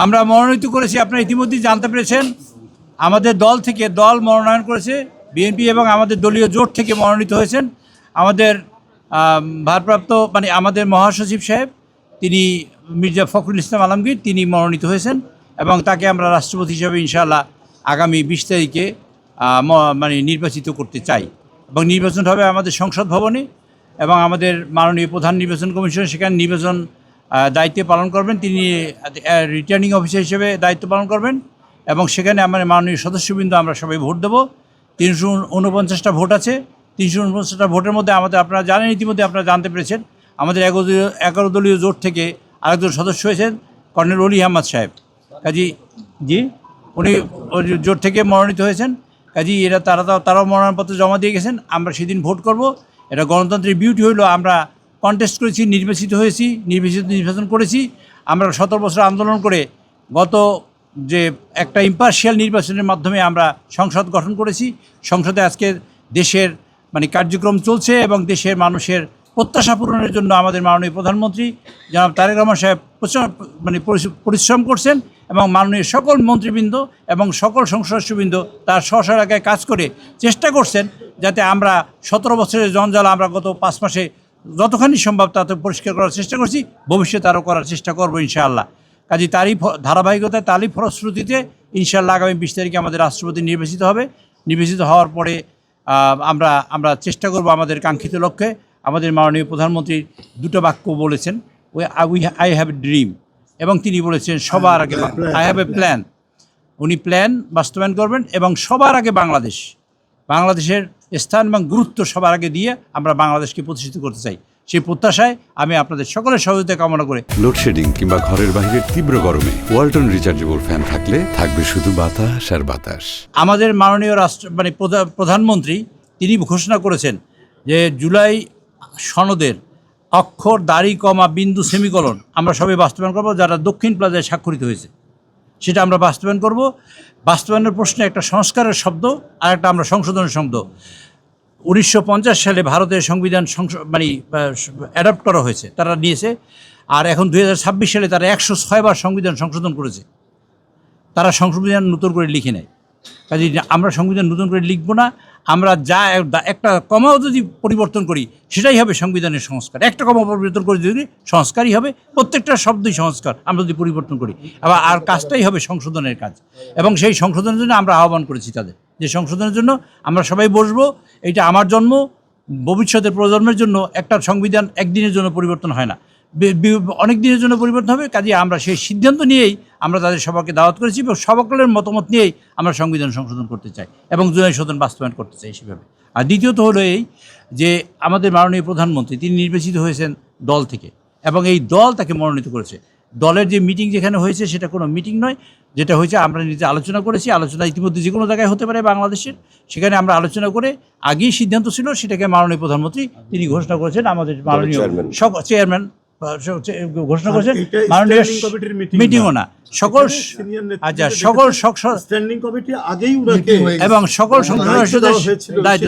আমরা মনোনীত করেছি, আপনারা ইতিমধ্যেই জানতে পেরেছেন। আমাদের দল থেকে দল মনোনয়ন করেছে, বিএনপি এবং আমাদের দলীয় জোট থেকে মনোনীত হয়েছেন আমাদের ভারপ্রাপ্ত আমাদের মহাসচিব সাহেব, তিনি মির্জা ফখরুল ইসলাম আলমগীর, তিনি মনোনীত হয়েছেন এবং তাকে আমরা রাষ্ট্রপতি হিসাবে ইনশাআল্লাহ আগামী 20 তারিখে নির্বাচিত করতে চাই। এবং নির্বাচন হবে আমাদের সংসদ ভবনে এবং আমাদের মাননীয় প্রধান নির্বাচন কমিশন সেখানে নির্বাচন দায়িত্ব পালন করবেন, তিনি রিটার্নিং অফিসার হিসেবে দায়িত্ব পালন করবেন এবং সেখানে আমাদের মাননীয় সদস্যবৃন্দ আমরা সবাই ভোট দেবো। 349টা ভোট আছে। 349টা ভোটের মধ্যে আপনারা জানেন, ইতিমধ্যে আপনারা জানতে পেরেছেন, আমাদের 11 দলীয় জোট থেকে আরেকজন সদস্য হয়েছেন কর্নেল অলি আহমদ সাহেব। উনি জোট থেকে মনোনীত হয়েছেন। তারাও মনোনয়নপত্র জমা দিয়ে গেছেন। আমরা সেদিন ভোট করব। এটা গণতন্ত্রের বিউটি হইল, আমরা কন্টেস্ট করেছি, নির্বাচন করেছি। আমরা 17 বছর আন্দোলন করে গত যে একটা ইম্পার্শিয়াল নির্বাচনের মাধ্যমে আমরা সংসদ গঠন করেছি। সংসদে আজকে দেশের কার্যক্রম চলছে এবং দেশের মানুষের প্রত্যাশা পূরণের জন্য আমাদের মাননীয় প্রধানমন্ত্রী জনাব তারেক রহমান সাহেব পরিশ্রম করছেন এবং মাননীয় সকল মন্ত্রীবৃন্দ এবং সকল সদস্যবৃন্দ তার স্ব এলাকায় কাজ করে চেষ্টা করছেন যাতে আমরা 17 বছরের জঞ্জাল আমরা গত 5 মাসে যতখানি সম্ভব তাতে পরিষ্কার করার চেষ্টা করছি, ভবিষ্যতে আরও করার চেষ্টা করবো ইনশাআল্লাহ। কাজে তারই ধারাবাহিকতায় তারই ফলশ্রুতিতে ইনশাআল্লাহ আগামী 20 তারিখে আমাদের রাষ্ট্রপতি নির্বাচিত হবে। নির্বাচিত হওয়ার পরে আমরা চেষ্টা করব আমাদের কাঙ্ক্ষিত লক্ষ্যে। আমাদের মাননীয় প্রধানমন্ত্রী দুটো বাক্য বলেছেন, আই হ্যাভ এ ড্রিম, এবং তিনি বলেছেন সবার আগে আই হ্যাভ এ প্ল্যান। উনি প্ল্যান বাস্তবায়ন করবেন এবং সবার আগে বাংলাদেশের স্থান এবং গুরুত্ব সবার আগে দিয়ে আমরা বাংলাদেশকে প্রতিষ্ঠিত করতে চাই। সেই প্রত্যাশায় আমি আপনাদের সকলের সহযোগিতা কামনা করে। লোডশেডিং কিংবা ঘরের বাইরের তীব্র গরমে ওয়ালটন রিচার্জেবল ফ্যান থাকলে থাকবে শুধু বাতাস আর বাতাস। আমাদের মাননীয় প্রধানমন্ত্রী তিনি ঘোষণা করেছেন যে জুলাই সনদের অক্ষর, দাড়ি, কমা, বিন্দু, সেমিকলন আমরা সবাই বাস্তবায়ন করব, যারা দক্ষিণ প্লাজায় স্বাক্ষরিত হয়েছে সেটা আমরা বাস্তবায়ন করব। বাস্তবায়নের প্রশ্নে একটা সংস্কারের শব্দ আর একটা আমরা সংশোধনের শব্দ। 1950 সালে ভারতের সংবিধান অ্যাডপ্ট করা হয়েছে, তারা নিয়েছে। আর এখন 2026 সালে তারা 106 বার সংবিধান সংশোধন করেছে। তারা সংবিধান নতুন করে লিখে নেয়। কাজে আমরা সংবিধান নতুন করে লিখব না। আমরা যা একটা কমাও যদি পরিবর্তন করি সেটাই হবে সংবিধানের সংস্কার। একটা কমা পরিবর্তন করে যদি সংস্কারই হবে, প্রত্যেকটা শব্দই সংস্কার আমরা যদি পরিবর্তন করি। আর কাজটাই হবে সংশোধনের কাজ, এবং সেই সংশোধনের জন্য আমরা আহ্বান করেছি তাদের, যে সংশোধনের জন্য আমরা সবাই বসবো। এইটা আমার জন্ম, ভবিষ্যতের প্রজন্মের জন্য একটা সংবিধান একদিনের জন্য পরিবর্তন হয় না, অনেক দিনের জন্য পরিবর্তন হবে। কাজে আমরা সেই সিদ্ধান্ত নিয়েই আমরা তাদের সবাইকে দাওয়াত করেছি এবং সকলের মতামত নিয়েই আমরা সংবিধান সংশোধন করতে চাই এবং জুলাই সদন বাস্তবায়ন করতে চাই সেভাবে। আর দ্বিতীয়ত হলো এই যে আমাদের মাননীয় প্রধানমন্ত্রী তিনি নির্বাচিত হয়েছেন দল থেকে এবং এই দল তাকে মনোনীত করেছে। দলের যে মিটিং যেখানে হয়েছে সেটা কোনো মিটিং নয়, যেটা হয়েছে আমরা নিজে আলোচনা করেছি। আলোচনা ইতিমধ্যে যে কোনো জায়গায় হতে পারে বাংলাদেশের, সেখানে আমরা আলোচনা করে আগেই সিদ্ধান্ত ছিল সেটাকে মাননীয় প্রধানমন্ত্রী তিনি ঘোষণা করেছেন। আমাদের মাননীয় চেয়ারম্যান ঘোষণা করেছেন, মাননীয় মিটিংও না, সকল স্ট্যান্ডিং কমিটি আগেই এবং সকল সংসদ দায়িত্ব